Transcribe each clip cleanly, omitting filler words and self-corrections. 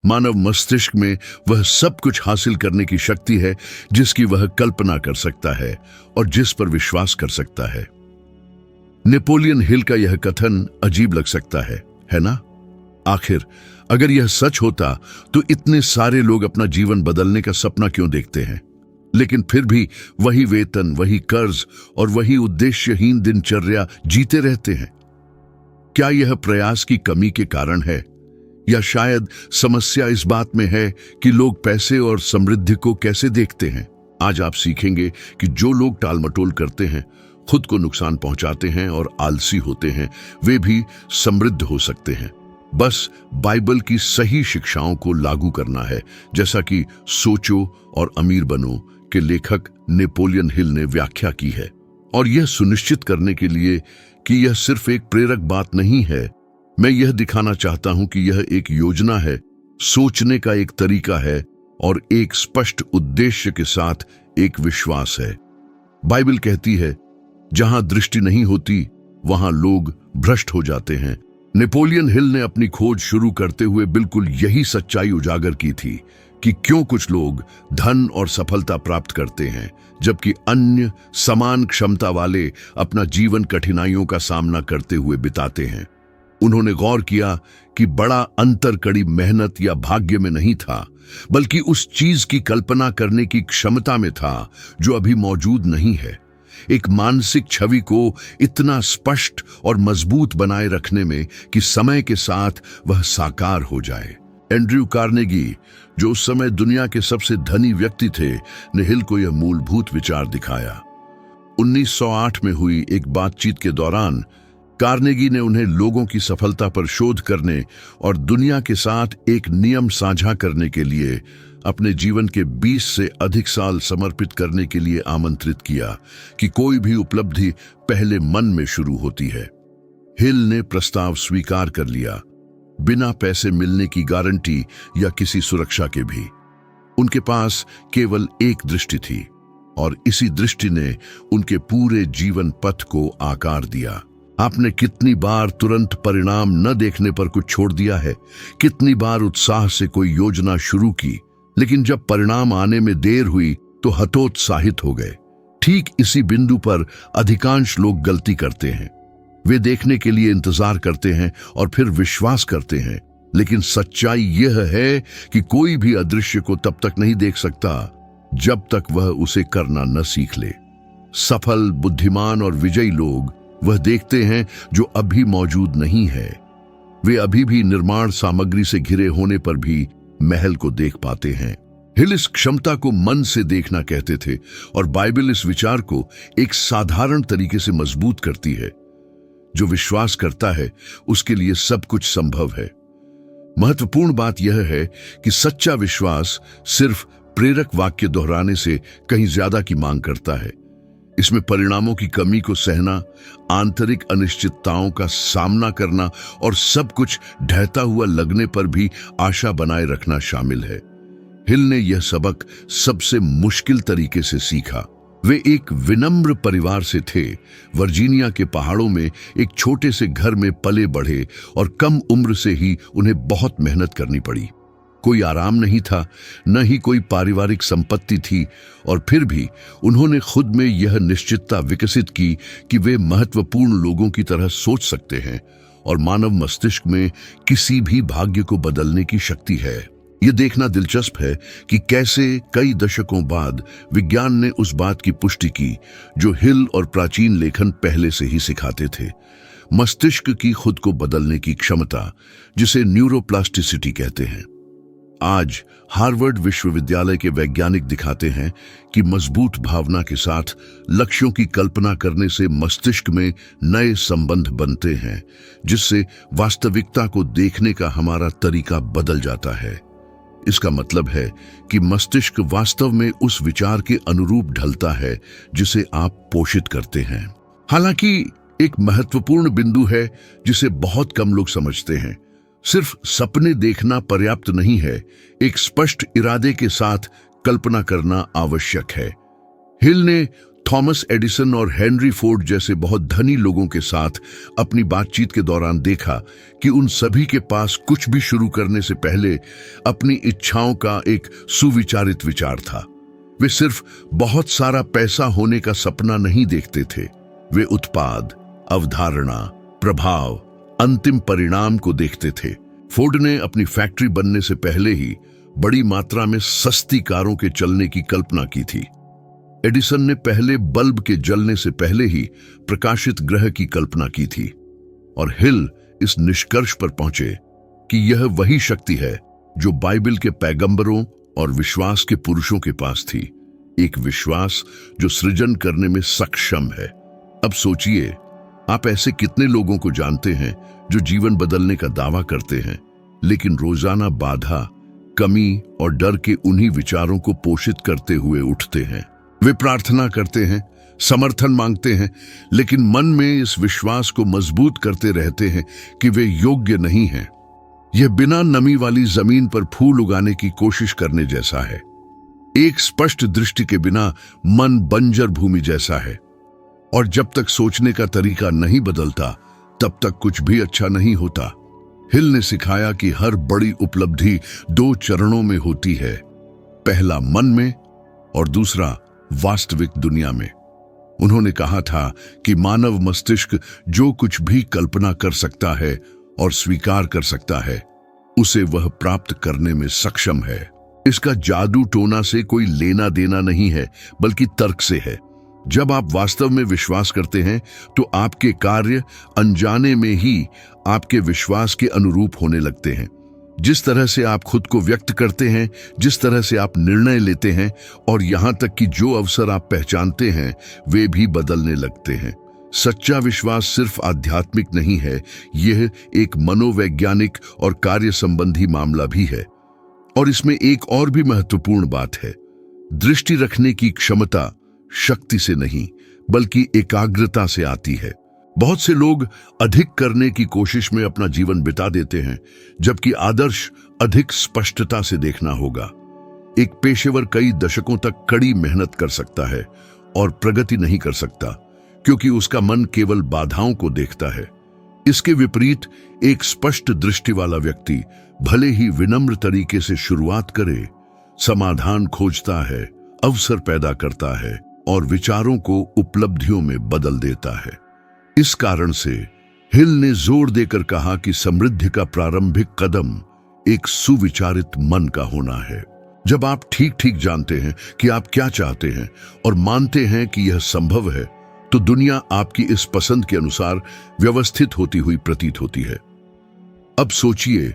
मानव मस्तिष्क में वह सब कुछ हासिल करने की शक्ति है जिसकी वह कल्पना कर सकता है और जिस पर विश्वास कर सकता है। नेपोलियन हिल का यह कथन अजीब लग सकता है ना? आखिर अगर यह सच होता तो इतने सारे लोग अपना जीवन बदलने का सपना क्यों देखते हैं, लेकिन फिर भी वही वेतन, वही कर्ज और वही उद्देश्यहीन दिनचर्या जीते रहते हैं। क्या यह प्रयास की कमी के कारण है, या शायद समस्या इस बात में है कि लोग पैसे और समृद्धि को कैसे देखते हैं? आज आप सीखेंगे कि जो लोग टालमटोल करते हैं, खुद को नुकसान पहुंचाते हैं और आलसी होते हैं, वे भी समृद्ध हो सकते हैं। बस बाइबल की सही शिक्षाओं को लागू करना है, जैसा कि सोचो और अमीर बनो के लेखक नेपोलियन हिल ने व्याख्या की है। और यह सुनिश्चित करने के लिए कि यह सिर्फ एक प्रेरक बात नहीं है, मैं यह दिखाना चाहता हूं कि यह एक योजना है, सोचने का एक तरीका है और एक स्पष्ट उद्देश्य के साथ एक विश्वास है। बाइबल कहती है, जहां दृष्टि नहीं होती वहां लोग भ्रष्ट हो जाते हैं। नेपोलियन हिल ने अपनी खोज शुरू करते हुए बिल्कुल यही सच्चाई उजागर की थी कि क्यों कुछ लोग धन और सफलता प्राप्त करते हैं जबकि अन्य समान क्षमता वाले अपना जीवन कठिनाइयों का सामना करते हुए बिताते हैं। उन्होंने गौर किया कि बड़ा अंतर कड़ी मेहनत या भाग्य में नहीं था, बल्कि उस चीज की कल्पना करने की क्षमता में था जो अभी मौजूद नहीं है। एक मानसिक छवि को इतना स्पष्ट और मजबूत बनाए रखने में कि समय के साथ वह साकार हो जाए। एंड्रयू कार्नेगी, जो उस समय दुनिया के सबसे धनी व्यक्ति थे, ने हिल को यह मूलभूत विचार दिखाया। 1908 में हुई एक बातचीत के दौरान कार्नेगी ने उन्हें लोगों की सफलता पर शोध करने और दुनिया के साथ एक नियम साझा करने के लिए अपने जीवन के 20 से अधिक साल समर्पित करने के लिए आमंत्रित किया कि कोई भी उपलब्धि पहले मन में शुरू होती है। हिल ने प्रस्ताव स्वीकार कर लिया, बिना पैसे मिलने की गारंटी या किसी सुरक्षा के भी। उनके पास केवल एक दृष्टि थी और इसी दृष्टि ने उनके पूरे जीवन पथ को आकार दिया। आपने कितनी बार तुरंत परिणाम न देखने पर कुछ छोड़ दिया है? कितनी बार उत्साह से कोई योजना शुरू की, लेकिन जब परिणाम आने में देर हुई तो हतोत्साहित हो गए? ठीक इसी बिंदु पर अधिकांश लोग गलती करते हैं। वे देखने के लिए इंतजार करते हैं और फिर विश्वास करते हैं, लेकिन सच्चाई यह है कि कोई भी अदृश्य को तब तक नहीं देख सकता जब तक वह उसे करना न सीख ले। सफल, बुद्धिमान और विजयी लोग वह देखते हैं जो अभी मौजूद नहीं है। वे अभी भी निर्माण सामग्री से घिरे होने पर भी महल को देख पाते हैं। हिल इस क्षमता को मन से देखना कहते थे और बाइबल इस विचार को एक साधारण तरीके से मजबूत करती है। जो विश्वास करता है उसके लिए सब कुछ संभव है। महत्वपूर्ण बात यह है कि सच्चा विश्वास सिर्फ प्रेरक वाक्य दोहराने से कहीं ज्यादा की मांग करता है। इसमें परिणामों की कमी को सहना, आंतरिक अनिश्चितताओं का सामना करना और सब कुछ ढहता हुआ लगने पर भी आशा बनाए रखना शामिल है। हिल ने यह सबक सबसे मुश्किल तरीके से सीखा। वे एक विनम्र परिवार से थे, वर्जीनिया के पहाड़ों में एक छोटे से घर में पले बढ़े और कम उम्र से ही उन्हें बहुत मेहनत करनी पड़ी। कोई आराम नहीं था, न ही कोई पारिवारिक संपत्ति थी, और फिर भी उन्होंने खुद में यह निश्चितता विकसित की कि वे महत्वपूर्ण लोगों की तरह सोच सकते हैं और मानव मस्तिष्क में किसी भी भाग्य को बदलने की शक्ति है। यह देखना दिलचस्प है कि कैसे कई दशकों बाद विज्ञान ने उस बात की पुष्टि की जो हिल और प्राचीन लेखन पहले से ही सिखाते थे। मस्तिष्क की खुद को बदलने की क्षमता, जिसे न्यूरोप्लास्टिसिटी कहते हैं। आज हार्वर्ड विश्वविद्यालय के वैज्ञानिक दिखाते हैं कि मजबूत भावना के साथ लक्ष्यों की कल्पना करने से मस्तिष्क में नए संबंध बनते हैं, जिससे वास्तविकता को देखने का हमारा तरीका बदल जाता है। इसका मतलब है कि मस्तिष्क वास्तव में उस विचार के अनुरूप ढलता है जिसे आप पोषित करते हैं। हालांकि एक महत्वपूर्ण बिंदु है जिसे बहुत कम लोग समझते हैं। सिर्फ सपने देखना पर्याप्त नहीं है, एक स्पष्ट इरादे के साथ कल्पना करना आवश्यक है। हिल ने थॉमस एडिसन और हेनरी फोर्ड जैसे बहुत धनी लोगों के साथ अपनी बातचीत के दौरान देखा कि उन सभी के पास कुछ भी शुरू करने से पहले अपनी इच्छाओं का एक सुविचारित विचार था। वे सिर्फ बहुत सारा पैसा होने का सपना नहीं देखते थे, वे उत्पाद, अवधारणा, प्रभाव, अंतिम परिणाम को देखते थे। फोर्ड ने अपनी फैक्ट्री बनने से पहले ही बड़ी मात्रा में सस्ती कारों के चलने की कल्पना की थी। एडिसन ने पहले बल्ब के जलने से पहले ही प्रकाशित ग्रह की कल्पना की थी, और हिल इस निष्कर्ष पर पहुंचे कि यह वही शक्ति है जो बाइबल के पैगंबरों और विश्वास के पुरुषों के पास थी, एक विश्वास जो सृजन करने में सक्षम है। अब सोचिए, आप ऐसे कितने लोगों को जानते हैं जो जीवन बदलने का दावा करते हैं, लेकिन रोजाना बाधा, कमी और डर के उन्हीं विचारों को पोषित करते हुए उठते हैं। वे प्रार्थना करते हैं, समर्थन मांगते हैं, लेकिन मन में इस विश्वास को मजबूत करते रहते हैं कि वे योग्य नहीं हैं। यह बिना नमी वाली जमीन पर फूल उगाने की कोशिश करने जैसा है। एक स्पष्ट दृष्टि के बिना मन बंजर भूमि जैसा है, और जब तक सोचने का तरीका नहीं बदलता तब तक कुछ भी अच्छा नहीं होता। हिल ने सिखाया कि हर बड़ी उपलब्धि 2 चरणों में होती है, पहला मन में और दूसरा वास्तविक दुनिया में। उन्होंने कहा था कि मानव मस्तिष्क जो कुछ भी कल्पना कर सकता है और स्वीकार कर सकता है, उसे वह प्राप्त करने में सक्षम है। इसका जादू टोना से कोई लेना देना नहीं है, बल्कि तर्क से है। जब आप वास्तव में विश्वास करते हैं तो आपके कार्य अनजाने में ही आपके विश्वास के अनुरूप होने लगते हैं। जिस तरह से आप खुद को व्यक्त करते हैं, जिस तरह से आप निर्णय लेते हैं, और यहां तक कि जो अवसर आप पहचानते हैं, वे भी बदलने लगते हैं। सच्चा विश्वास सिर्फ आध्यात्मिक नहीं है, यह एक मनोवैज्ञानिक और कार्य संबंधी मामला भी है। और इसमें एक और भी महत्वपूर्ण बात है, दृष्टि रखने की क्षमता शक्ति से नहीं बल्कि एकाग्रता से आती है। बहुत से लोग अधिक करने की कोशिश में अपना जीवन बिता देते हैं, जबकि आदर्श अधिक स्पष्टता से देखना होगा। एक पेशेवर कई दशकों तक कड़ी मेहनत कर सकता है और प्रगति नहीं कर सकता, क्योंकि उसका मन केवल बाधाओं को देखता है। इसके विपरीत एक स्पष्ट दृष्टि वाला व्यक्ति भले ही विनम्र तरीके से शुरुआत करे, समाधान खोजता है, अवसर पैदा करता है और विचारों को उपलब्धियों में बदल देता है। इस कारण से हिल ने जोर देकर कहा कि समृद्धि का प्रारंभिक कदम एक सुविचारित मन का होना है। जब आप ठीक ठीक जानते हैं कि आप क्या चाहते हैं और मानते हैं कि यह संभव है, तो दुनिया आपकी इस पसंद के अनुसार व्यवस्थित होती हुई प्रतीत होती है। अब सोचिए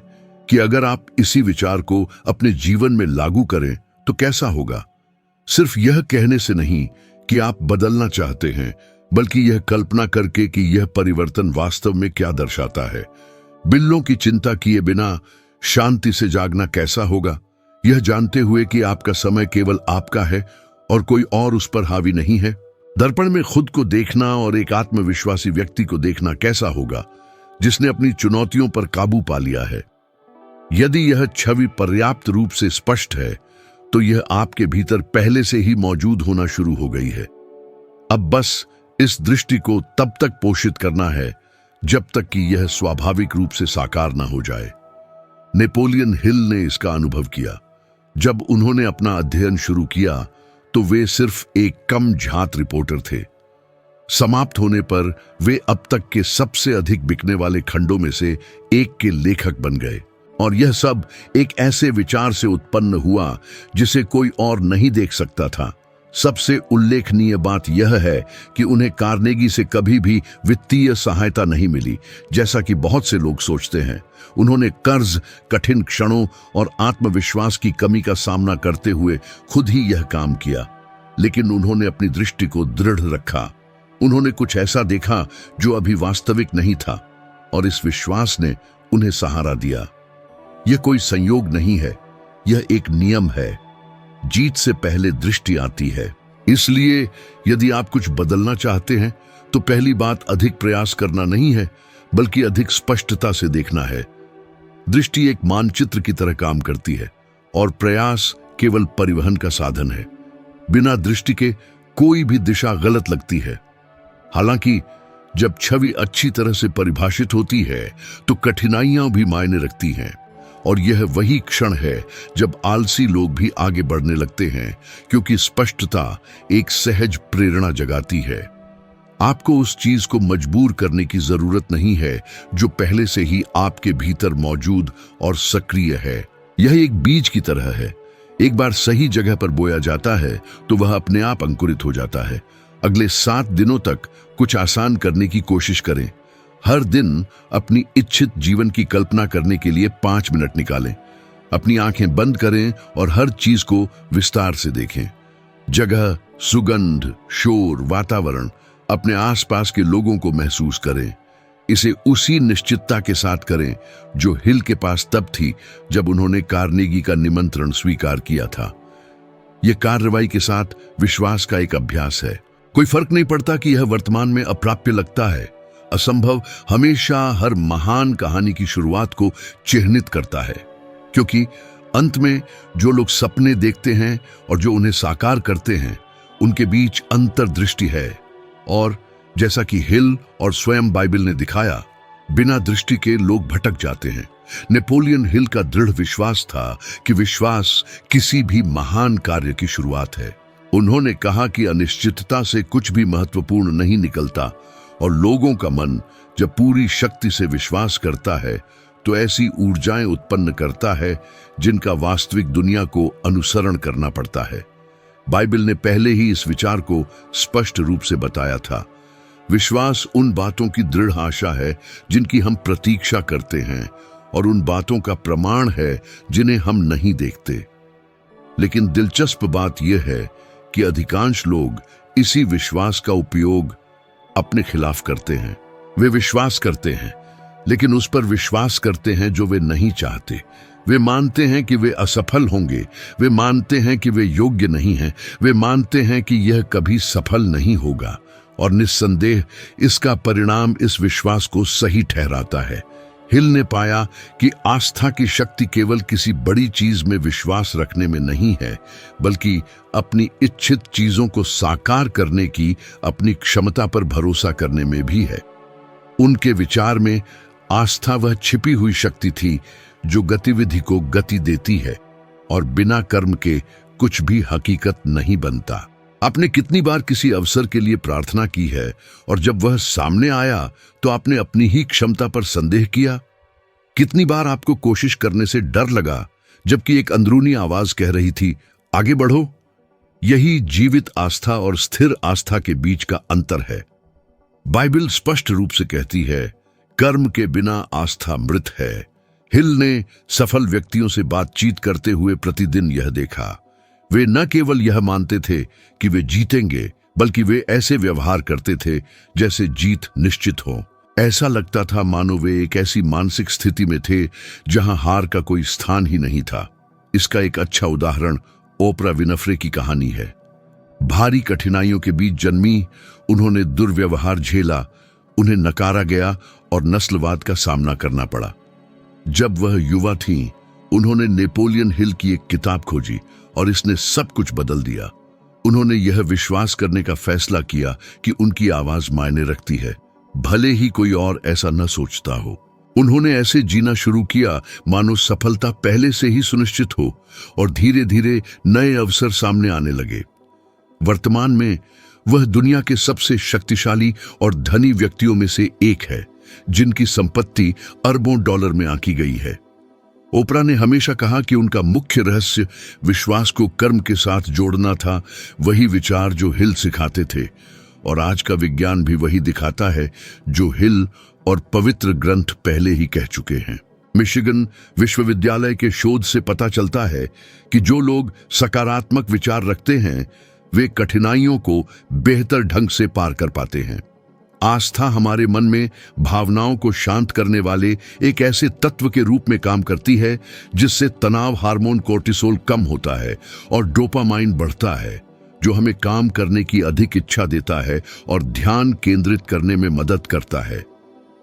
कि अगर आप इसी विचार को अपने जीवन में लागू करें तो कैसा होगा। सिर्फ यह कहने से नहीं कि आप बदलना चाहते हैं, बल्कि यह कल्पना करके कि यह परिवर्तन वास्तव में क्या दर्शाता है। बिल्लों की चिंता किए बिना शांति से जागना कैसा होगा, यह जानते हुए कि आपका समय केवल आपका है और कोई और उस पर हावी नहीं है। दर्पण में खुद को देखना और एक आत्मविश्वासी व्यक्ति को देखना कैसा होगा, जिसने अपनी चुनौतियों पर काबू पा लिया है। यदि यह छवि पर्याप्त रूप से स्पष्ट है, तो यह आपके भीतर पहले से ही मौजूद होना शुरू हो गई है। अब बस इस दृष्टि को तब तक पोषित करना है जब तक कि यह स्वाभाविक रूप से साकार न हो जाए। नेपोलियन हिल ने इसका अनुभव किया। जब उन्होंने अपना अध्ययन शुरू किया तो वे सिर्फ एक कम झात रिपोर्टर थे। समाप्त होने पर वे अब तक के सबसे अधिक बिकने वाले खंडों में से एक के लेखक बन गए, और यह सब एक ऐसे विचार से उत्पन्न हुआ जिसे कोई और नहीं देख सकता था। सबसे उल्लेखनीय बात यह है कि उन्हें कार्नेगी से कभी भी वित्तीय सहायता नहीं मिली, जैसा कि बहुत से लोग सोचते हैं। उन्होंने कर्ज, कठिन क्षणों और आत्मविश्वास की कमी का सामना करते हुए खुद ही यह काम किया, लेकिन उन्होंने अपनी दृष्टि को दृढ़ रखा। उन्होंने कुछ ऐसा देखा जो अभी वास्तविक नहीं था, और इस विश्वास ने उन्हें सहारा दिया। यह कोई संयोग नहीं है, यह एक नियम है। जीत से पहले दृष्टि आती है। इसलिए यदि आप कुछ बदलना चाहते हैं तो पहली बात अधिक प्रयास करना नहीं है, बल्कि अधिक स्पष्टता से देखना है। दृष्टि एक मानचित्र की तरह काम करती है और प्रयास केवल परिवहन का साधन है। बिना दृष्टि के कोई भी दिशा गलत लगती है। हालांकि जब छवि अच्छी तरह से परिभाषित होती है तो कठिनाइयां भी मायने रखती हैं, और यह वही क्षण है जब आलसी लोग भी आगे बढ़ने लगते हैं, क्योंकि स्पष्टता एक सहज प्रेरणा जगाती है। आपको उस चीज को मजबूर करने की जरूरत नहीं है जो पहले से ही आपके भीतर मौजूद और सक्रिय है। यह एक बीज की तरह है। एक बार सही जगह पर बोया जाता है तो वह अपने आप अंकुरित हो जाता है। अगले 7 दिनों तक कुछ आसान करने की कोशिश करें। हर दिन अपनी इच्छित जीवन की कल्पना करने के लिए 5 मिनट निकालें। अपनी आंखें बंद करें और हर चीज को विस्तार से देखें। जगह, सुगंध, शोर, वातावरण, अपने आसपास के लोगों को महसूस करें। इसे उसी निश्चितता के साथ करें जो हिल के पास तब थी जब उन्होंने कार्नेगी का निमंत्रण स्वीकार किया था। यह कार्रवाई के साथ विश्वास का एक अभ्यास है। कोई फर्क नहीं पड़ता कि यह वर्तमान में अप्राप्य लगता है। असंभव हमेशा हर महान कहानी की शुरुआत को चिह्नित करता है, क्योंकि अंत में जो लोग सपने देखते हैं और जो उन्हें साकार करते हैं, उनके बीच अंतर्दृष्टि है। और जैसा कि हिल और स्वयं बाइबल ने दिखाया, बिना दृष्टि के लोग भटक जाते हैं। नेपोलियन हिल का दृढ़ विश्वास था कि विश्वास किसी भी महान कार्य की शुरुआत है। उन्होंने कहा कि अनिश्चितता से कुछ भी महत्वपूर्ण नहीं निकलता, और लोगों का मन जब पूरी शक्ति से विश्वास करता है तो ऐसी ऊर्जाएं उत्पन्न करता है जिनका वास्तविक दुनिया को अनुसरण करना पड़ता है। बाइबल ने पहले ही इस विचार को स्पष्ट रूप से बताया था। विश्वास उन बातों की दृढ़ आशा है जिनकी हम प्रतीक्षा करते हैं, और उन बातों का प्रमाण है जिन्हें हम नहीं देखते। लेकिन दिलचस्प बात यह है कि अधिकांश लोग इसी विश्वास का उपयोग अपने खिलाफ करते हैं। वे विश्वास करते हैं, लेकिन उस पर विश्वास करते हैं जो वे नहीं चाहते। वे मानते हैं कि वे असफल होंगे, वे मानते हैं कि वे योग्य नहीं हैं, वे मानते हैं कि यह कभी सफल नहीं होगा, और निस्संदेह इसका परिणाम इस विश्वास को सही ठहराता है। हिल ने पाया कि आस्था की शक्ति केवल किसी बड़ी चीज में विश्वास रखने में नहीं है, बल्कि अपनी इच्छित चीजों को साकार करने की अपनी क्षमता पर भरोसा करने में भी है। उनके विचार में आस्था वह छिपी हुई शक्ति थी जो गतिविधि को गति देती है, और बिना कर्म के कुछ भी हकीकत नहीं बनता। आपने कितनी बार किसी अवसर के लिए प्रार्थना की है, और जब वह सामने आया तो आपने अपनी ही क्षमता पर संदेह किया? कितनी बार आपको कोशिश करने से डर लगा, जबकि एक अंदरूनी आवाज कह रही थी, आगे बढ़ो? यही जीवित आस्था और स्थिर आस्था के बीच का अंतर है। बाइबल स्पष्ट रूप से कहती है, कर्म के बिना आस्था मृत है। हिल ने सफल व्यक्तियों से बातचीत करते हुए प्रतिदिन यह देखा। वे न केवल यह मानते थे कि वे जीतेंगे, बल्कि वे ऐसे व्यवहार करते थे जैसे जीत निश्चित हो। ऐसा लगता था मानो वे एक ऐसी मानसिक स्थिति में थे जहां हार का कोई स्थान ही नहीं था। इसका एक अच्छा उदाहरण ओपरा विनफ्रे की कहानी है। भारी कठिनाइयों के बीच जन्मी, उन्होंने दुर्व्यवहार झेला, उन्हें नकारा गया और नस्लवाद का सामना करना पड़ा। जब वह युवा थीं, उन्होंने नेपोलियन हिल की एक किताब खोजी और इसने सब कुछ बदल दिया। उन्होंने यह विश्वास करने का फैसला किया कि उनकी आवाज मायने रखती है, भले ही कोई और ऐसा न सोचता हो। उन्होंने ऐसे जीना शुरू किया मानो सफलता पहले से ही सुनिश्चित हो, और धीरे धीरे नए अवसर सामने आने लगे। वर्तमान में वह दुनिया के सबसे शक्तिशाली और धनी व्यक्तियों में से एक है, जिनकी संपत्ति अरबों डॉलर में आंकी गई है। ओपरा ने हमेशा कहा कि उनका मुख्य रहस्य विश्वास को कर्म के साथ जोड़ना था, वही विचार जो हिल सिखाते थे, और आज का विज्ञान भी वही दिखाता है जो हिल और पवित्र ग्रंथ पहले ही कह चुके हैं। मिशिगन विश्वविद्यालय के शोध से पता चलता है कि जो लोग सकारात्मक विचार रखते हैं, वे कठिनाइयों को बेहतर ढंग से पार कर पाते हैं। आस्था हमारे मन में भावनाओं को शांत करने वाले एक ऐसे तत्व के रूप में काम करती है जिससे तनाव हार्मोन कोर्टिसोल कम होता है और डोपामाइन बढ़ता है, जो हमें काम करने की अधिक इच्छा देता है और ध्यान केंद्रित करने में मदद करता है।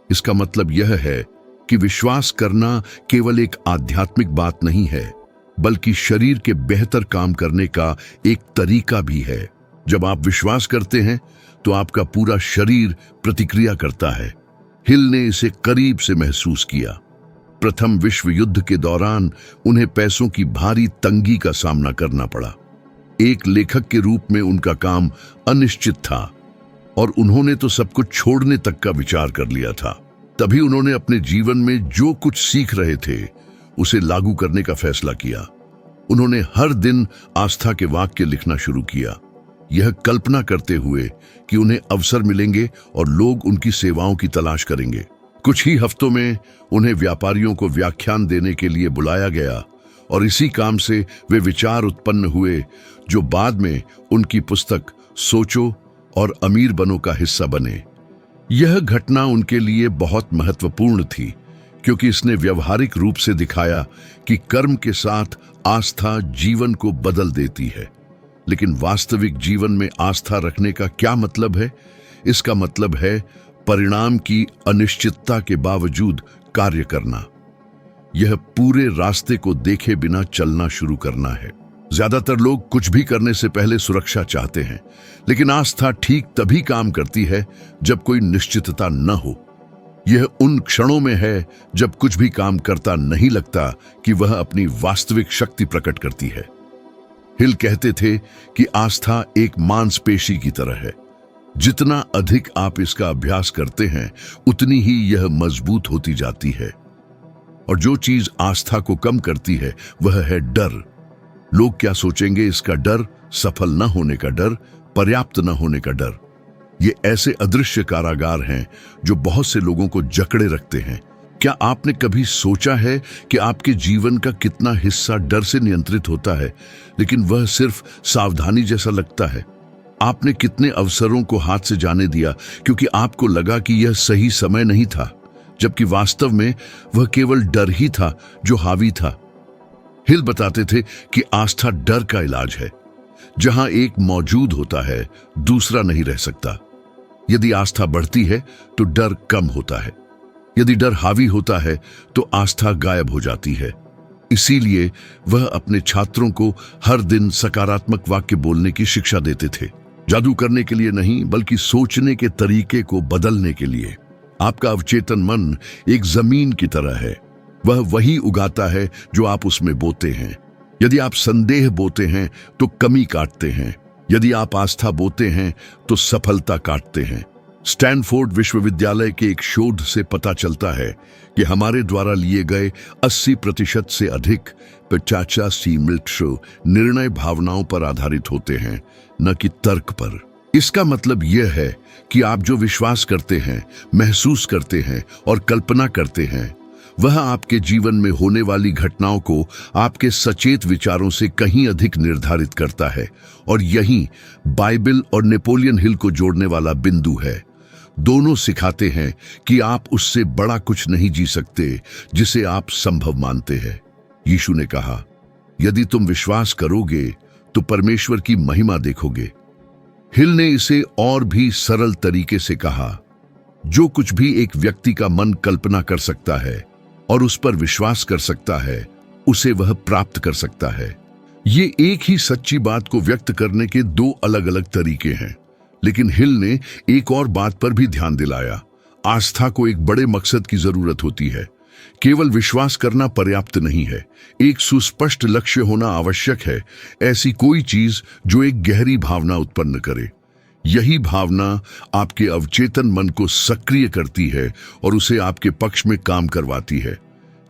इसका मतलब यह है कि विश्वास करना केवल एक आध्यात्मिक बात नहीं है, बल्कि शरीर के बेहतर काम करने का एक तरीका भी है। जब आप विश्वास करते हैं तो आपका पूरा शरीर प्रतिक्रिया करता है। हिल ने इसे करीब से महसूस किया। प्रथम विश्व युद्ध के दौरान उन्हें पैसों की भारी तंगी का सामना करना पड़ा। एक लेखक के रूप में उनका काम अनिश्चित था और उन्होंने तो सब कुछ छोड़ने तक का विचार कर लिया था। तभी उन्होंने अपने जीवन में जो कुछ सीख रहे थे उसे लागू करने का फैसला किया। उन्होंने हर दिन आस्था के वाक्य लिखना शुरू किया, यह कल्पना करते हुए कि उन्हें अवसर मिलेंगे और लोग उनकी सेवाओं की तलाश करेंगे। कुछ ही हफ्तों में उन्हें व्यापारियों को व्याख्यान देने के लिए बुलाया गया और इसी काम से वे विचार उत्पन्न हुए जो बाद में उनकी पुस्तक सोचो और अमीर बनो का हिस्सा बने। यह घटना उनके लिए बहुत महत्वपूर्ण थी क्योंकि इसने व्यवहारिक रूप से दिखाया कि कर्म के साथ आस्था जीवन को बदल देती है। लेकिन वास्तविक जीवन में आस्था रखने का क्या मतलब है? इसका मतलब है परिणाम की अनिश्चितता के बावजूद कार्य करना। यह पूरे रास्ते को देखे बिना चलना शुरू करना है। ज्यादातर लोग कुछ भी करने से पहले सुरक्षा चाहते हैं, लेकिन आस्था ठीक तभी काम करती है जब कोई निश्चितता न हो। यह उन क्षणों में है जब कुछ भी काम करता नहीं लगता कि वह अपनी वास्तविक शक्ति प्रकट करती है। हिल कहते थे कि आस्था एक मांसपेशी की तरह है। जितना अधिक आप इसका अभ्यास करते हैं उतनी ही यह मजबूत होती जाती है। और जो चीज आस्था को कम करती है वह है डर। लोग क्या सोचेंगे इसका डर, सफल न होने का डर, पर्याप्त न होने का डर। ये ऐसे अदृश्य कारागार हैं जो बहुत से लोगों को जकड़े रखते हैं। क्या आपने कभी सोचा है कि आपके जीवन का कितना हिस्सा डर से नियंत्रित होता है, लेकिन वह सिर्फ सावधानी जैसा लगता है? आपने कितने अवसरों को हाथ से जाने दिया क्योंकि आपको लगा कि यह सही समय नहीं था, जबकि वास्तव में वह केवल डर ही था जो हावी था। हिल बताते थे कि आस्था डर का इलाज है। जहां एक मौजूद होता है दूसरा नहीं रह सकता। यदि आस्था बढ़ती है तो डर कम होता है। यदि डर हावी होता है तो आस्था गायब हो जाती है। इसीलिए वह अपने छात्रों को हर दिन सकारात्मक वाक्य बोलने की शिक्षा देते थे। जादू करने के लिए नहीं, बल्कि सोचने के तरीके को बदलने के लिए। आपका अवचेतन मन एक जमीन की तरह है। वह वही उगाता है जो आप उसमें बोते हैं। यदि आप संदेह बोते हैं तो कमी काटते हैं। यदि आप आस्था बोते हैं तो सफलता काटते हैं। स्टैनफोर्ड विश्वविद्यालय के एक शोध से पता चलता है कि हमारे द्वारा लिए गए 80% से अधिक निर्णय भावनाओं पर आधारित होते हैं, न कि तर्क पर। इसका मतलब यह है कि आप जो विश्वास करते हैं, महसूस करते हैं और कल्पना करते हैं, वह आपके जीवन में होने वाली घटनाओं को आपके सचेत विचारों से कहीं अधिक निर्धारित करता है। और यही बाइबल और नेपोलियन हिल को जोड़ने वाला बिंदु है। दोनों सिखाते हैं कि आप उससे बड़ा कुछ नहीं जी सकते जिसे आप संभव मानते हैं। यीशु ने कहा, यदि तुम विश्वास करोगे तो परमेश्वर की महिमा देखोगे। हिल ने इसे और भी सरल तरीके से कहा, जो कुछ भी एक व्यक्ति का मन कल्पना कर सकता है और उस पर विश्वास कर सकता है, उसे वह प्राप्त कर सकता है। ये एक ही सच्ची बात को व्यक्त करने के दो अलग अलग तरीके हैं। लेकिन हिल ने एक और बात पर भी ध्यान दिलाया। आस्था को एक बड़े मकसद की जरूरत होती है। केवल विश्वास करना पर्याप्त नहीं है। एक सुस्पष्ट लक्ष्य होना आवश्यक है। ऐसी कोई चीज जो एक गहरी भावना उत्पन्न करे। यही भावना आपके अवचेतन मन को सक्रिय करती है और उसे आपके पक्ष में काम करवाती है।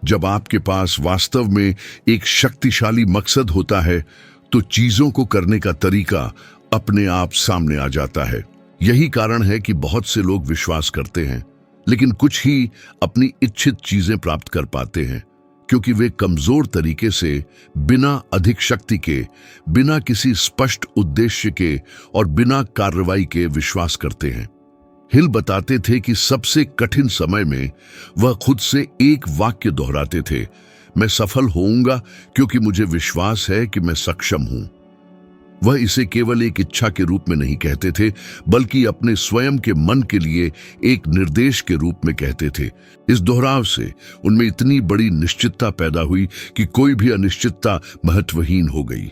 जब आपके पास वास्तव में एक शक्तिशाली मकसद होता है तो चीजों को करने का तरीका अपने आप सामने आ जाता है। यही कारण है कि बहुत से लोग विश्वास करते हैं लेकिन कुछ ही अपनी इच्छित चीजें प्राप्त कर पाते हैं, क्योंकि वे कमजोर तरीके से, बिना अधिक शक्ति के, बिना किसी स्पष्ट उद्देश्य के और बिना कार्रवाई के विश्वास करते हैं। हिल बताते थे कि सबसे कठिन समय में वह खुद से एक वाक्य दोहराते थे, मैं सफल होऊंगा क्योंकि मुझे विश्वास है कि मैं सक्षम हूं। वह इसे केवल एक इच्छा के रूप में नहीं कहते थे, बल्कि अपने स्वयं के मन के लिए एक निर्देश के रूप में कहते थे। इस दोहराव से उनमें इतनी बड़ी निश्चितता पैदा हुई कि कोई भी अनिश्चितता महत्वहीन हो गई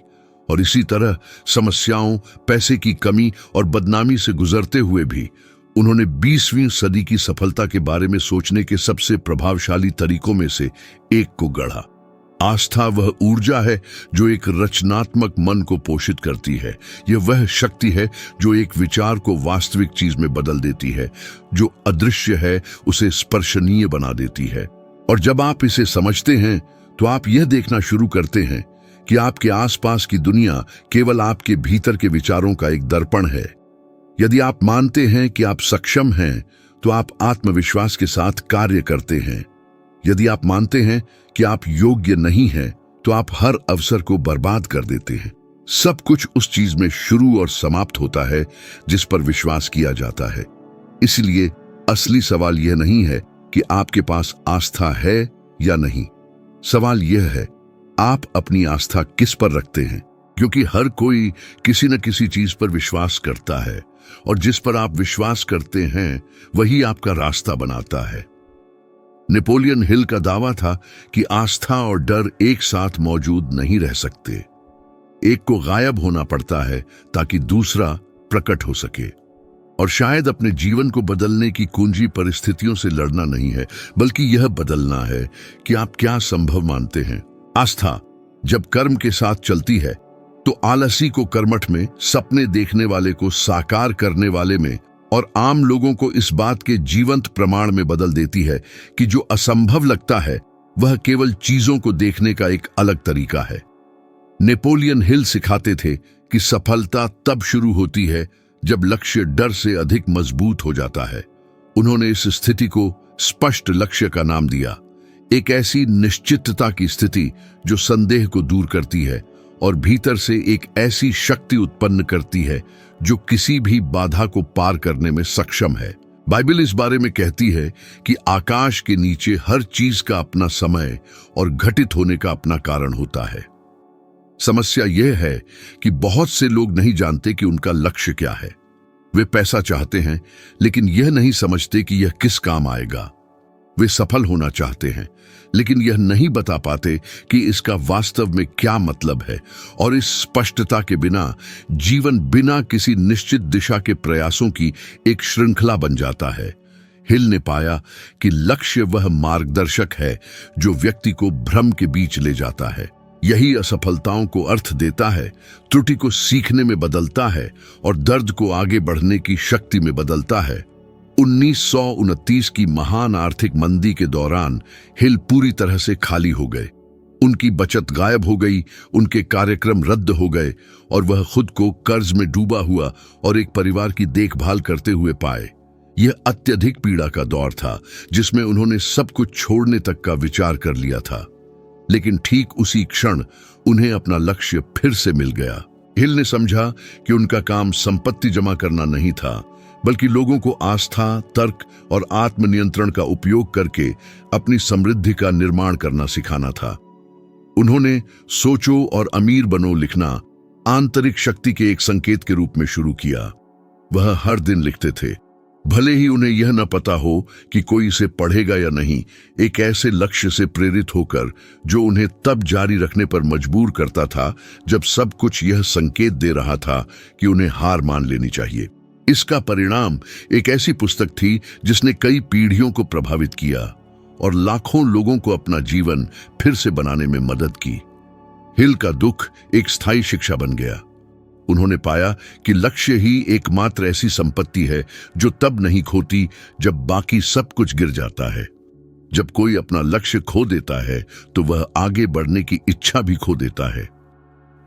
और इसी तरह समस्याओं, पैसे की कमी और बदनामी से गुजरते हुए भी उन्होंने 20वीं सदी की सफलता के बारे में सोचने के सबसे प्रभावशाली तरीकों में से एक को गढ़ा। आस्था वह ऊर्जा है जो एक रचनात्मक मन को पोषित करती है। यह वह शक्ति है जो एक विचार को वास्तविक चीज में बदल देती है, जो अदृश्य है उसे स्पर्शनीय बना देती है। और जब आप इसे समझते हैं तो आप यह देखना शुरू करते हैं कि आपके आसपास की दुनिया केवल आपके भीतर के विचारों का एक दर्पण है। यदि आप मानते हैं कि आप सक्षम हैं तो आप आत्मविश्वास के साथ कार्य करते हैं। यदि आप मानते हैं कि आप योग्य नहीं हैं तो आप हर अवसर को बर्बाद कर देते हैं। सब कुछ उस चीज में शुरू और समाप्त होता है जिस पर विश्वास किया जाता है। इसलिए असली सवाल यह नहीं है कि आपके पास आस्था है या नहीं। सवाल यह है, आप अपनी आस्था किस पर रखते हैं? क्योंकि हर कोई किसी न किसी चीज पर विश्वास करता है और जिस पर आप विश्वास करते हैं वही आपका रास्ता बनाता है। नेपोलियन हिल का दावा था कि आस्था और डर एक साथ मौजूद नहीं रह सकते। एक को गायब होना पड़ता है ताकि दूसरा प्रकट हो सके। और शायद अपने जीवन को बदलने की कुंजी परिस्थितियों से लड़ना नहीं है, बल्कि यह बदलना है कि आप क्या संभव मानते हैं। आस्था जब कर्म के साथ चलती है तो आलसी को कर्मठ में, सपने देखने वाले को साकार करने वाले में और आम लोगों को इस बात के जीवंत प्रमाण में बदल देती है कि जो असंभव लगता है वह केवल चीजों को देखने का एक अलग तरीका है। नेपोलियन हिल सिखाते थे कि सफलता तब शुरू होती है जब लक्ष्य डर से अधिक मजबूत हो जाता है। उन्होंने इस स्थिति को स्पष्ट लक्ष्य का नाम दिया, एक ऐसी निश्चितता की स्थिति जो संदेह को दूर करती है और भीतर से एक ऐसी शक्ति उत्पन्न करती है जो किसी भी बाधा को पार करने में सक्षम है। बाइबल इस बारे में कहती है कि आकाश के नीचे हर चीज का अपना समय और घटित होने का अपना कारण होता है। समस्या यह है कि बहुत से लोग नहीं जानते कि उनका लक्ष्य क्या है। वे पैसा चाहते हैं लेकिन यह नहीं समझते कि यह किस काम आएगा। वे सफल होना चाहते हैं लेकिन यह नहीं बता पाते कि इसका वास्तव में क्या मतलब है। और इस स्पष्टता के बिना जीवन बिना किसी निश्चित दिशा के प्रयासों की एक श्रृंखला बन जाता है। हिल ने पाया कि लक्ष्य वह मार्गदर्शक है जो व्यक्ति को भ्रम के बीच ले जाता है। यही असफलताओं को अर्थ देता है, त्रुटि को सीखने में बदलता है और दर्द को आगे बढ़ने की शक्ति में बदलता है। 1929 की महान आर्थिक मंदी के दौरान हिल पूरी तरह से खाली हो गए। उनकी बचत गायब हो गई, उनके कार्यक्रम रद्द हो गए और वह खुद को कर्ज में डूबा हुआ और एक परिवार की देखभाल करते हुए पाए। यह अत्यधिक पीड़ा का दौर था जिसमें उन्होंने सब कुछ छोड़ने तक का विचार कर लिया था। लेकिन ठीक उसी क्षण उन्हें अपना लक्ष्य फिर से मिल गया। हिल ने समझा कि उनका काम संपत्ति जमा करना नहीं था, बल्कि लोगों को आस्था, तर्क और आत्मनियंत्रण का उपयोग करके अपनी समृद्धि का निर्माण करना सिखाना था। उन्होंने सोचो और अमीर बनो लिखना आंतरिक शक्ति के एक संकेत के रूप में शुरू किया। वह हर दिन लिखते थे, भले ही उन्हें यह न पता हो कि कोई इसे पढ़ेगा या नहीं, एक ऐसे लक्ष्य से प्रेरित होकर जो उन्हें तब जारी रखने पर मजबूर करता था जब सब कुछ यह संकेत दे रहा था कि उन्हें हार मान लेनी चाहिए। इसका परिणाम एक ऐसी पुस्तक थी जिसने कई पीढ़ियों को प्रभावित किया और लाखों लोगों को अपना जीवन फिर से बनाने में मदद की। हिल का दुख एक स्थायी शिक्षा बन गया। उन्होंने पाया कि लक्ष्य ही एकमात्र ऐसी संपत्ति है जो तब नहीं खोती जब बाकी सब कुछ गिर जाता है। जब कोई अपना लक्ष्य खो देता है तो वह आगे बढ़ने की इच्छा भी खो देता है।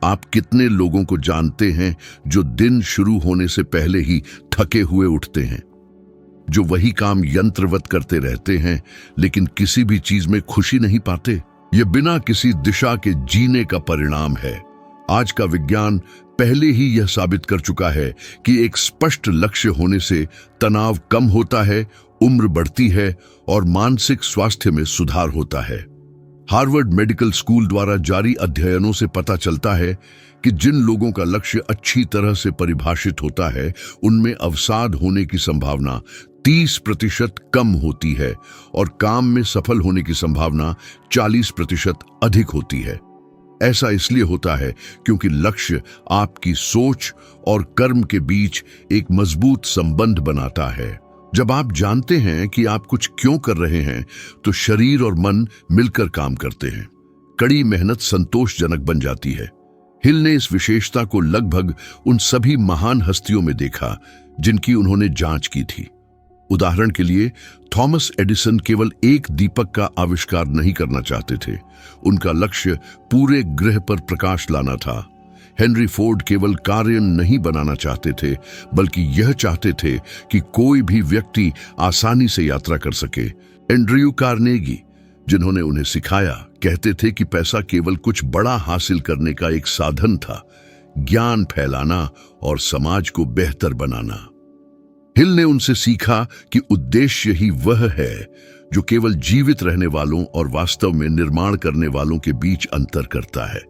आप कितने लोगों को जानते हैं जो दिन शुरू होने से पहले ही थके हुए उठते हैं, जो वही काम यंत्रवत करते रहते हैं लेकिन किसी भी चीज में खुशी नहीं पाते? यह बिना किसी दिशा के जीने का परिणाम है। आज का विज्ञान पहले ही यह साबित कर चुका है कि एक स्पष्ट लक्ष्य होने से तनाव कम होता है, उम्र बढ़ती है और मानसिक स्वास्थ्य में सुधार होता है। हार्वर्ड मेडिकल स्कूल द्वारा जारी अध्ययनों से पता चलता है कि जिन लोगों का लक्ष्य अच्छी तरह से परिभाषित होता है उनमें अवसाद होने की संभावना 30% कम होती है और काम में सफल होने की संभावना 40% अधिक होती है। ऐसा इसलिए होता है क्योंकि लक्ष्य आपकी सोच और कर्म के बीच एक मजबूत संबंध बनाता है। जब आप जानते हैं कि आप कुछ क्यों कर रहे हैं, तो शरीर और मन मिलकर काम करते हैं। कड़ी मेहनत संतोषजनक बन जाती है। हिल ने इस विशेषता को लगभग उन सभी महान हस्तियों में देखा जिनकी उन्होंने जांच की थी। उदाहरण के लिए, थॉमस एडिसन केवल एक दीपक का आविष्कार नहीं करना चाहते थे, उनका लक्ष्य पूरे ग्रह पर प्रकाश लाना था। हेनरी फोर्ड केवल कार्य नहीं बनाना चाहते थे, बल्कि यह चाहते थे कि कोई भी व्यक्ति आसानी से यात्रा कर सके। एंड्रयू कार्नेगी, जिन्होंने उन्हें सिखाया, कहते थे कि पैसा केवल कुछ बड़ा हासिल करने का एक साधन था, ज्ञान फैलाना और समाज को बेहतर बनाना। हिल ने उनसे सीखा कि उद्देश्य ही वह है जो केवल जीवित रहने वालों और वास्तव में निर्माण करने वालों के बीच अंतर करता है।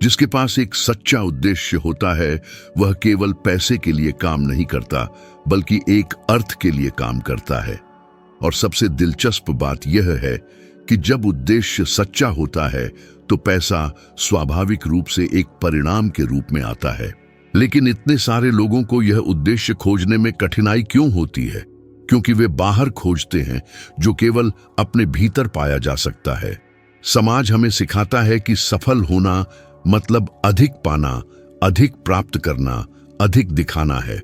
जिसके पास एक सच्चा उद्देश्य होता है, वह केवल पैसे के लिए काम नहीं करता, बल्कि एक अर्थ के लिए काम करता है। और सबसे दिलचस्प बात यह है कि जब उद्देश्य सच्चा होता है, तो पैसा स्वाभाविक रूप से एक परिणाम के रूप में आता है। लेकिन इतने सारे लोगों को यह उद्देश्य खोजने में कठिनाई क्यों होती है? क्योंकि वे बाहर खोजते हैं जो केवल अपने भीतर पाया जा सकता है। समाज हमें सिखाता है कि सफल होना मतलब अधिक पाना, अधिक प्राप्त करना, अधिक दिखाना है।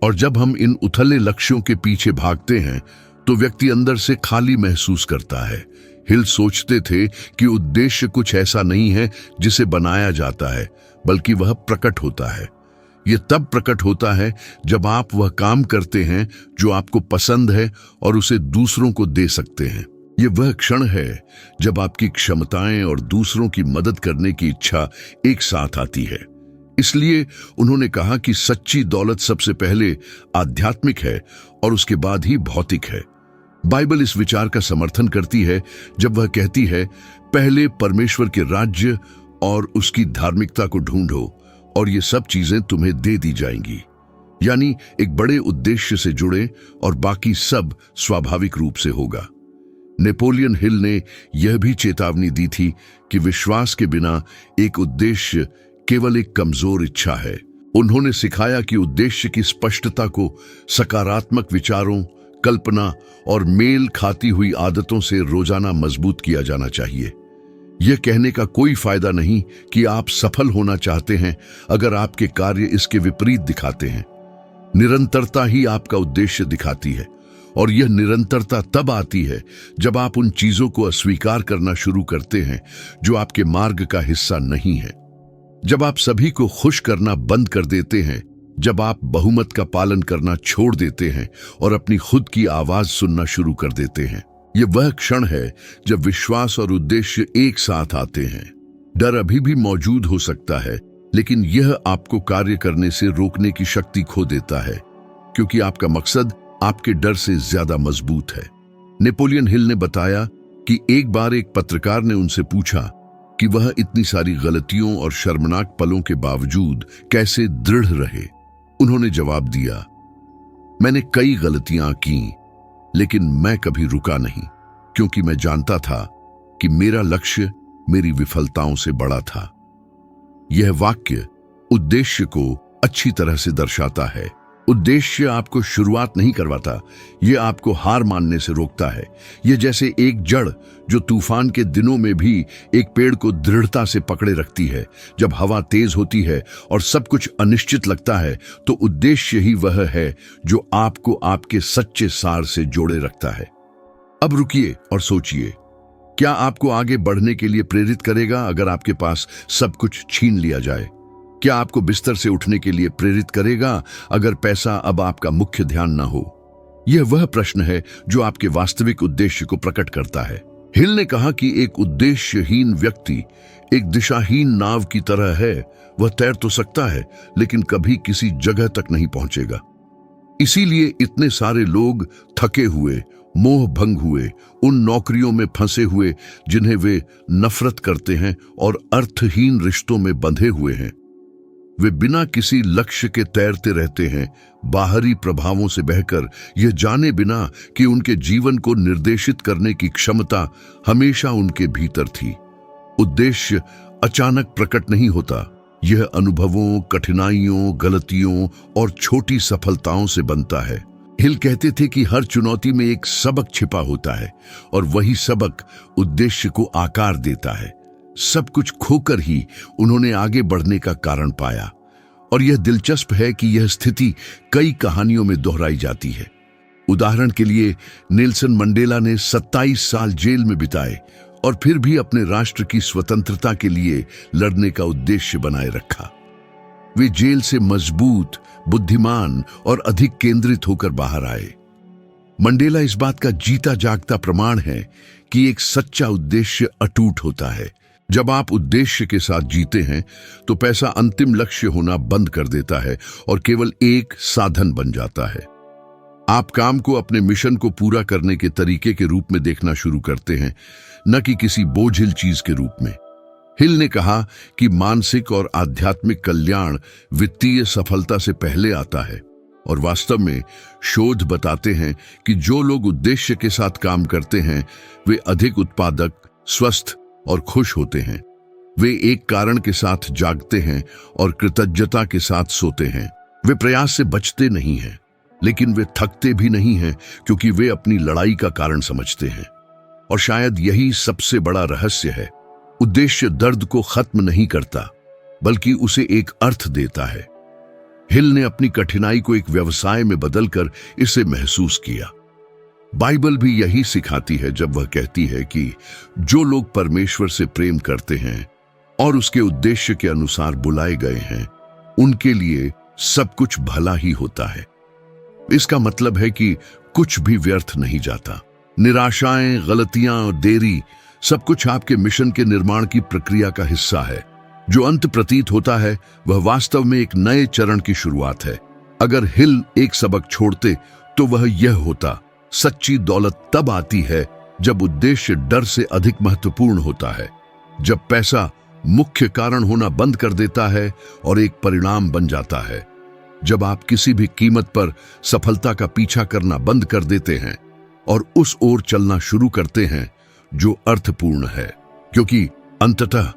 और जब हम इन उथले लक्ष्यों के पीछे भागते हैं, तो व्यक्ति अंदर से खाली महसूस करता है। हिल सोचते थे कि उद्देश्य कुछ ऐसा नहीं है जिसे बनाया जाता है, बल्कि वह प्रकट होता है। यह तब प्रकट होता है जब आप वह काम करते हैं जो आपको पसंद है और उसे दूसरों को दे सकते हैं। यह वह क्षण है जब आपकी क्षमताएं और दूसरों की मदद करने की इच्छा एक साथ आती है। इसलिए उन्होंने कहा कि सच्ची दौलत सबसे पहले आध्यात्मिक है और उसके बाद ही भौतिक है। बाइबल इस विचार का समर्थन करती है जब वह कहती है, पहले परमेश्वर के राज्य और उसकी धार्मिकता को ढूंढो और ये सब चीजें तुम्हें दे दी जाएंगी। यानी एक बड़े उद्देश्य से जुड़े और बाकी सब स्वाभाविक रूप से होगा। नेपोलियन हिल ने यह भी चेतावनी दी थी कि विश्वास के बिना एक उद्देश्य केवल एक कमजोर इच्छा है। उन्होंने सिखाया कि उद्देश्य की स्पष्टता को सकारात्मक विचारों, कल्पना और मेल खाती हुई आदतों से रोजाना मजबूत किया जाना चाहिए। यह कहने का कोई फायदा नहीं कि आप सफल होना चाहते हैं अगर आपके कार्य इसके विपरीत दिखाते हैं। निरंतरता ही आपका उद्देश्य दिखाती है, और यह निरंतरता तब आती है जब आप उन चीजों को अस्वीकार करना शुरू करते हैं जो आपके मार्ग का हिस्सा नहीं है। जब आप सभी को खुश करना बंद कर देते हैं, जब आप बहुमत का पालन करना छोड़ देते हैं और अपनी खुद की आवाज सुनना शुरू कर देते हैं। यह वह क्षण है जब विश्वास और उद्देश्य एक साथ आते हैं। डर अभी भी मौजूद हो सकता है, लेकिन यह आपको कार्य करने से रोकने की शक्ति खो देता है, क्योंकि आपका मकसद आपके डर से ज्यादा मजबूत है। नेपोलियन हिल ने बताया कि एक बार एक पत्रकार ने उनसे पूछा कि वह इतनी सारी गलतियों और शर्मनाक पलों के बावजूद कैसे दृढ़ रहे। उन्होंने जवाब दिया, मैंने कई गलतियां की, लेकिन मैं कभी रुका नहीं, क्योंकि मैं जानता था कि मेरा लक्ष्य मेरी विफलताओं से बड़ा था। यह वाक्य उद्देश्य को अच्छी तरह से दर्शाता है। उद्देश्य आपको शुरुआत नहीं करवाता, यह आपको हार मानने से रोकता है। यह जैसे एक जड़ जो तूफान के दिनों में भी एक पेड़ को दृढ़ता से पकड़े रखती है। जब हवा तेज होती है और सब कुछ अनिश्चित लगता है, तो उद्देश्य ही वह है जो आपको आपके सच्चे सार से जोड़े रखता है। अब रुकिए और सोचिए, क्या आपको आगे बढ़ने के लिए प्रेरित करेगा अगर आपके पास सब कुछ छीन लिया जाए? क्या आपको बिस्तर से उठने के लिए प्रेरित करेगा अगर पैसा अब आपका मुख्य ध्यान न हो? यह वह प्रश्न है जो आपके वास्तविक उद्देश्य को प्रकट करता है। हिल ने कहा कि एक उद्देश्यहीन व्यक्ति एक दिशाहीन नाव की तरह है। वह तैर तो सकता है, लेकिन कभी किसी जगह तक नहीं पहुंचेगा। इसीलिए इतने सारे लोग थके हुए, मोह भंग हुए, उन नौकरियों में फंसे हुए जिन्हें वे नफरत करते हैं, और अर्थहीन रिश्तों में बंधे हुए हैं। वे बिना किसी लक्ष्य के तैरते रहते हैं, बाहरी प्रभावों से बहकर, यह जाने बिना कि उनके जीवन को निर्देशित करने की क्षमता हमेशा उनके भीतर थी। उद्देश्य अचानक प्रकट नहीं होता। यह अनुभवों, कठिनाइयों, गलतियों और छोटी सफलताओं से बनता है। हिल कहते थे कि हर चुनौती में एक सबक छिपा होता है और वही सबक उद्देश्य को आकार देता है। सब कुछ खोकर ही उन्होंने आगे बढ़ने का कारण पाया। और यह दिलचस्प है कि यह स्थिति कई कहानियों में दोहराई जाती है। उदाहरण के लिए नेल्सन मंडेला ने 27 साल जेल में बिताए और फिर भी अपने राष्ट्र की स्वतंत्रता के लिए लड़ने का उद्देश्य बनाए रखा। वे जेल से मजबूत, बुद्धिमान और अधिक केंद्रित होकर बाहर आए। मंडेला इस बात का जीता जागता प्रमाण है कि एक सच्चा उद्देश्य अटूट होता है। जब आप उद्देश्य के साथ जीते हैं तो पैसा अंतिम लक्ष्य होना बंद कर देता है और केवल एक साधन बन जाता है। आप काम को अपने मिशन को पूरा करने के तरीके के रूप में देखना शुरू करते हैं, न कि किसी बोझिल चीज के रूप में। हिल ने कहा कि मानसिक और आध्यात्मिक कल्याण वित्तीय सफलता से पहले आता है, और वास्तव में शोध बताते हैं कि जो लोग उद्देश्य के साथ काम करते हैं वे अधिक उत्पादक, स्वस्थ और खुश होते हैं। वे एक कारण के साथ जागते हैं और कृतज्ञता के साथ सोते हैं। वे प्रयास से बचते नहीं हैं, लेकिन वे थकते भी नहीं हैं, क्योंकि वे अपनी लड़ाई का कारण समझते हैं। और शायद यही सबसे बड़ा रहस्य है। उद्देश्य दर्द को खत्म नहीं करता, बल्कि उसे एक अर्थ देता है। हिल ने अपनी कठिनाई को एक व्यवसाय में बदलकर इसे महसूस किया। बाइबल भी यही सिखाती है जब वह कहती है कि जो लोग परमेश्वर से प्रेम करते हैं और उसके उद्देश्य के अनुसार बुलाए गए हैं, उनके लिए सब कुछ भला ही होता है। इसका मतलब है कि कुछ भी व्यर्थ नहीं जाता। निराशाएं, गलतियां और देरी, सब कुछ आपके मिशन के निर्माण की प्रक्रिया का हिस्सा है। जो अंत प्रतीत होता है वह वास्तव में एक नए चरण की शुरुआत है। अगर हिल एक सबक छोड़ते तो वह यह होता, सच्ची दौलत तब आती है जब उद्देश्य डर से अधिक महत्वपूर्ण होता है, जब पैसा मुख्य कारण होना बंद कर देता है और एक परिणाम बन जाता है, जब आप किसी भी कीमत पर सफलता का पीछा करना बंद कर देते हैं और उस ओर चलना शुरू करते हैं जो अर्थपूर्ण है। क्योंकि अंततः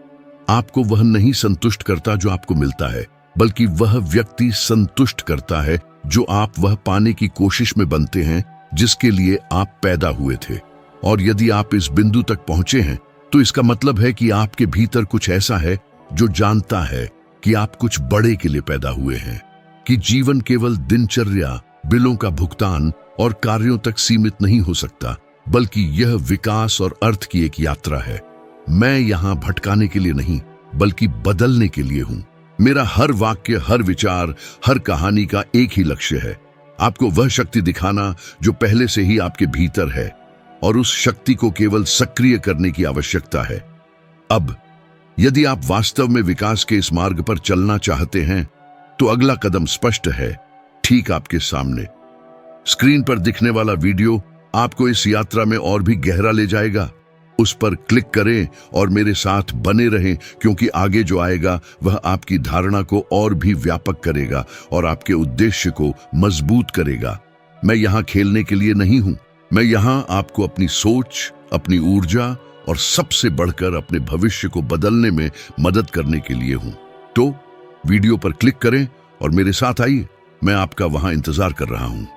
आपको वह नहीं संतुष्ट करता जो आपको मिलता है, बल्कि वह व्यक्ति संतुष्ट करता है जो आप वह पाने की कोशिश में बनते हैं जिसके लिए आप पैदा हुए थे। और यदि आप इस बिंदु तक पहुंचे हैं तो इसका मतलब है कि आपके भीतर कुछ ऐसा है जो जानता है कि आप कुछ बड़े के लिए पैदा हुए हैं, कि जीवन केवल दिनचर्या, बिलों का भुगतान और कार्यों तक सीमित नहीं हो सकता, बल्कि यह विकास और अर्थ की एक यात्रा है। मैं यहां भटकाने के लिए नहीं, बल्कि बदलने के लिए हूं। मेरा हर वाक्य, हर विचार, हर कहानी का एक ही लक्ष्य है, आपको वह शक्ति दिखाना जो पहले से ही आपके भीतर है, और उस शक्ति को केवल सक्रिय करने की आवश्यकता है। अब यदि आप वास्तव में विकास के इस मार्ग पर चलना चाहते हैं तो अगला कदम स्पष्ट है, ठीक आपके सामने। स्क्रीन पर दिखने वाला वीडियो आपको इस यात्रा में और भी गहरा ले जाएगा। उस पर क्लिक करें और मेरे साथ बने रहें, क्योंकि आगे जो आएगा वह आपकी धारणा को और भी व्यापक करेगा और आपके उद्देश्य को मजबूत करेगा। मैं यहाँ खेलने के लिए नहीं हूँ, मैं यहाँ आपको अपनी सोच, अपनी ऊर्जा और सबसे बढ़कर अपने भविष्य को बदलने में मदद करने के लिए हूँ। तो वीडियो पर क्लिक करें और मेरे साथ आइए, मैं आपका वहाँ इंतजार कर रहा हूँ।